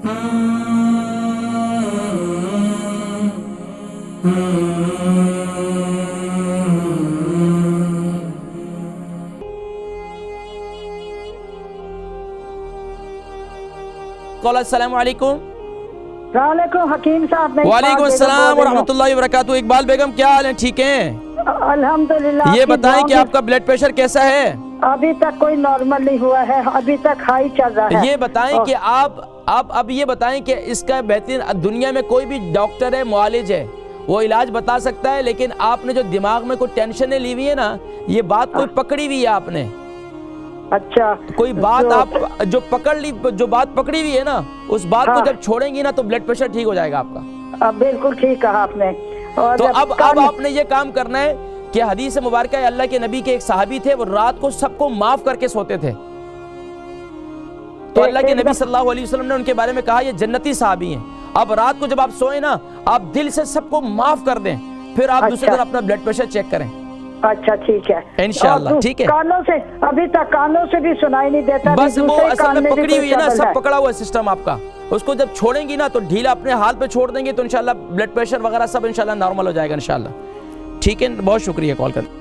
السلام علیکم۔ وعلیکم حکیم صاحب۔ وعلیکم السلام ورحمۃ اللہ وبرکاتہ۔ اقبال بیگم کیا حال ہیں؟ ٹھیک ہیں؟ الحمدللہ۔ یہ بتائیں کہ آپ کا بلڈ پریشر کیسا ہے؟ ابھی تک کوئی نارمل نہیں ہوا ہے، ابھی تک ہائی چل رہا ہے۔ یہ بتائیں کہ آپ اب یہ بتائیں کہ اس کا بہترین دنیا میں کوئی بھی ڈاکٹر ہے، معالج ہے، وہ علاج بتا سکتا ہے، لیکن آپ نے جو دماغ میں کوئی ٹینشنیں لی ہوئی ہے نا، یہ بات کوئی پکڑی ہوئی ہے آپ نے۔ اچھا، کوئی بات آپ جو بات پکڑی ہوئی ہے نا، اس بات کو جب چھوڑیں گی نا تو بلڈ پریشر ٹھیک ہو جائے گا آپ کا۔ بالکل ٹھیک کہا آپ نے۔ تو اب آپ نے یہ کام کرنا ہے کہ حدیث مبارکہ ہے، اللہ کے نبی کے ایک صحابی تھے، وہ رات کو سب کو معاف کر کے سوتے تھے، تو اللہ کے نبی صلی اللہ علیہ وسلم نے ان کے بارے میں کہا یہ جنتی صحابی ہیں۔ اب رات کو جب آپ سوئیں نا، آپ دل سے سب کو معاف کر دیں، پھر آپ دوسرے دن اپنا بلڈ پریشر چیک کریں۔ اچھا ٹھیک ہے انشاءاللہ، ٹھیک ہے۔ کانوں سے ابھی تک کانوں سے بھی سنائی نہیں دیتا، بس وہ اصل میں پکڑی ہوئی ہے نا، سب پکڑا ہوا ہے سسٹم آپ کا، اس کو جب چھوڑیں گی نا تو ڈھیلا اپنے حال پہ چھوڑ دیں گے تو انشاءاللہ بلڈ پریشر وغیرہ سب انشاءاللہ نارمل ہو جائے گا انشاءاللہ۔ ٹھیک ہے، بہت شکریہ کال کرنے۔